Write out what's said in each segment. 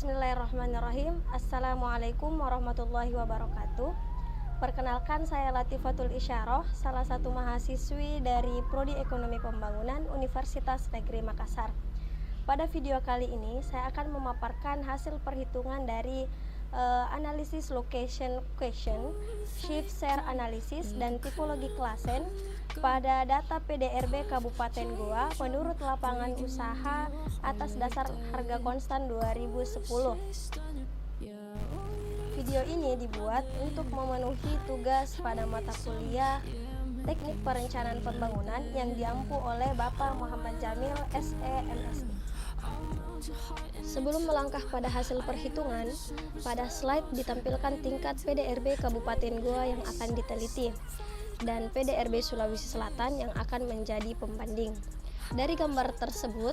Bismillahirrahmanirrahim. Assalamualaikum warahmatullahi wabarakatuh. Perkenalkan, saya Latifatul Isyarah, salah satu mahasiswi dari Prodi Ekonomi Pembangunan Universitas Negeri Makassar. Pada video kali ini, saya akan memaparkan hasil perhitungan dari analisis location question, shift share analysis, dan tipologi klasen pada data PDRB Kabupaten Goa menurut lapangan usaha atas dasar harga konstan 2010. Video ini dibuat untuk memenuhi tugas pada mata kuliah Teknik Perencanaan Pembangunan yang diampu oleh Bapak Muhammad Jamil, SE, MSI. Sebelum melangkah pada hasil perhitungan, pada slide ditampilkan tingkat PDRB Kabupaten Goa yang akan diteliti dan PDRB Sulawesi Selatan yang akan menjadi pembanding. Dari gambar tersebut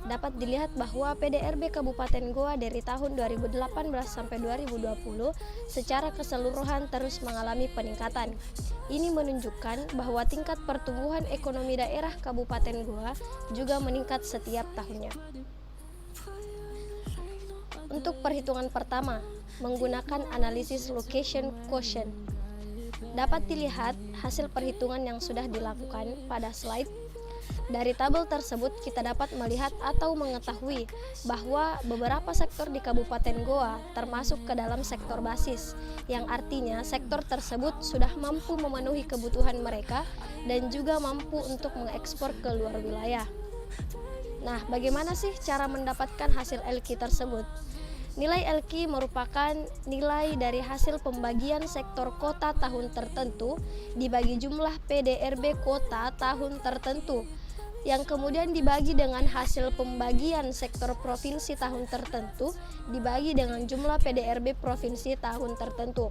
dapat dilihat bahwa PDRB Kabupaten Goa dari tahun 2018 sampai 2020 secara keseluruhan terus mengalami peningkatan. Ini menunjukkan bahwa tingkat pertumbuhan ekonomi daerah Kabupaten Goa juga meningkat setiap tahunnya. Untuk perhitungan pertama, menggunakan analisis location quotient. Dapat dilihat hasil perhitungan yang sudah dilakukan pada slide. Dari tabel tersebut kita dapat melihat atau mengetahui bahwa beberapa sektor di Kabupaten Goa termasuk ke dalam sektor basis, yang artinya sektor tersebut sudah mampu memenuhi kebutuhan mereka dan juga mampu untuk mengekspor ke luar wilayah. Nah, bagaimana sih cara mendapatkan hasil LQ tersebut? Nilai LQ merupakan nilai dari hasil pembagian sektor kota tahun tertentu dibagi jumlah PDRB kota tahun tertentu, yang kemudian dibagi dengan hasil pembagian sektor provinsi tahun tertentu dibagi dengan jumlah PDRB provinsi tahun tertentu.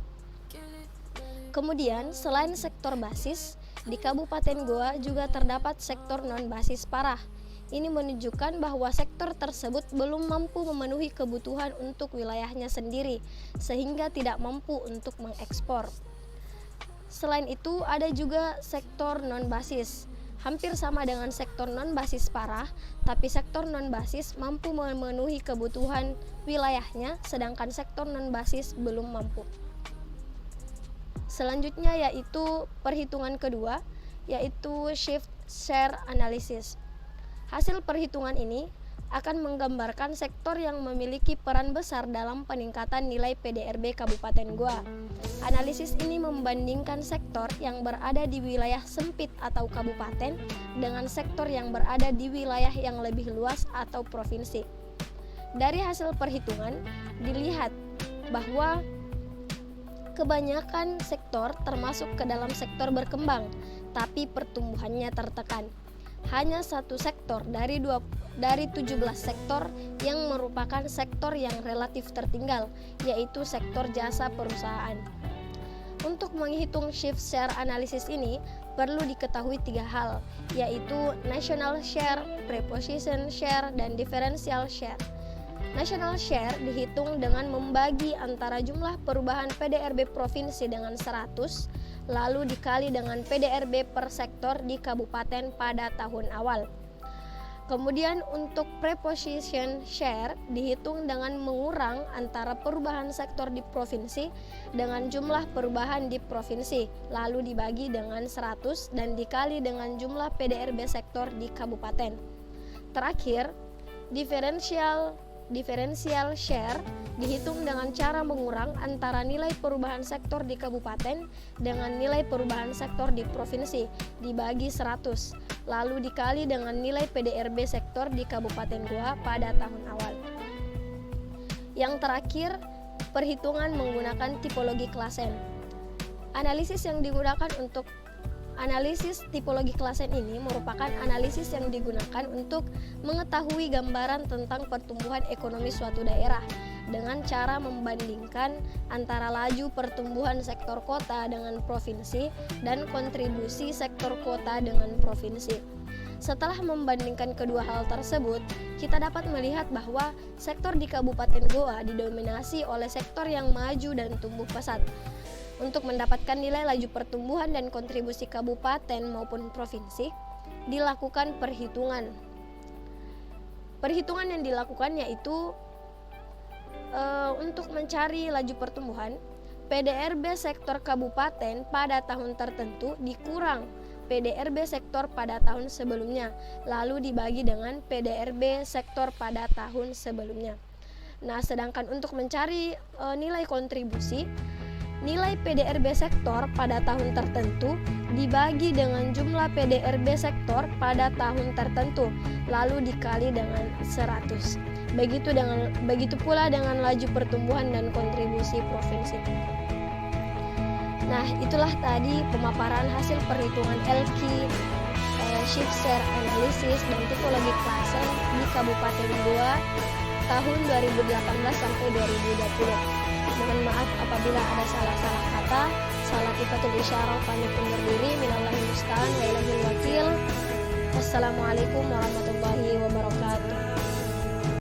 Kemudian, selain sektor basis, di Kabupaten Goa juga terdapat sektor non-basis parah. Ini menunjukkan bahwa sektor tersebut belum mampu memenuhi kebutuhan untuk wilayahnya sendiri, sehingga tidak mampu untuk mengekspor. Selain itu, ada juga sektor non-basis. Hampir sama dengan sektor non-basis parah, tapi sektor non-basis mampu memenuhi kebutuhan wilayahnya, sedangkan sektor non-basis belum mampu. Selanjutnya yaitu perhitungan kedua, yaitu shift share analysis. Hasil perhitungan ini akan menggambarkan sektor yang memiliki peran besar dalam peningkatan nilai PDRB Kabupaten Goa. Analisis ini membandingkan sektor yang berada di wilayah sempit atau kabupaten dengan sektor yang berada di wilayah yang lebih luas atau provinsi. Dari hasil perhitungan dilihat bahwa kebanyakan sektor termasuk ke dalam sektor berkembang, tapi pertumbuhannya tertekan. Hanya satu sektor dari 17 sektor yang merupakan sektor yang relatif tertinggal, yaitu sektor jasa perusahaan. Untuk menghitung shift share analysis ini, perlu diketahui 3 hal, yaitu national share, preposition share, dan differential share. National share dihitung dengan membagi antara jumlah perubahan PDRB provinsi dengan 100, lalu dikali dengan PDRB per sektor di kabupaten pada tahun awal. Kemudian untuk preposition share dihitung dengan mengurang antara perubahan sektor di provinsi dengan jumlah perubahan di provinsi, lalu dibagi dengan 100 dan dikali dengan jumlah PDRB sektor di kabupaten. Terakhir, differential share dihitung dengan cara mengurang antara nilai perubahan sektor di kabupaten dengan nilai perubahan sektor di provinsi dibagi 100, lalu dikali dengan nilai PDRB sektor di Kabupaten Goa pada tahun awal. Yang terakhir, perhitungan menggunakan tipologi klasen. Analisis yang digunakan untuk analisis tipologi klasen ini merupakan analisis yang digunakan untuk mengetahui gambaran tentang pertumbuhan ekonomi suatu daerah dengan cara membandingkan antara laju pertumbuhan sektor kota dengan provinsi dan kontribusi sektor kota dengan provinsi. Setelah membandingkan kedua hal tersebut, kita dapat melihat bahwa sektor di Kabupaten Goa didominasi oleh sektor yang maju dan tumbuh pesat. Untuk mendapatkan nilai laju pertumbuhan dan kontribusi kabupaten maupun provinsi, dilakukan perhitungan. Perhitungan yang dilakukan yaitu untuk mencari laju pertumbuhan, PDRB sektor kabupaten pada tahun tertentu dikurang PDRB sektor pada tahun sebelumnya, lalu dibagi dengan PDRB sektor pada tahun sebelumnya. Nah, sedangkan untuk mencari nilai kontribusi, nilai PDRB sektor pada tahun tertentu dibagi dengan jumlah PDRB sektor pada tahun tertentu, lalu dikali dengan 100. Begitu pula dengan laju pertumbuhan dan kontribusi provinsi. Nah, itulah tadi pemaparan hasil perhitungan LQ, shift share analysis dan tipologi klase di Kabupaten Goa tahun 2018 sampai 2020. Mohon maaf apabila ada salah-salah kata. Salah kifatul isyarah, pamit undur diri. Minallahi musta'an wa ilaihi wakil. Wassalamualaikum warahmatullahi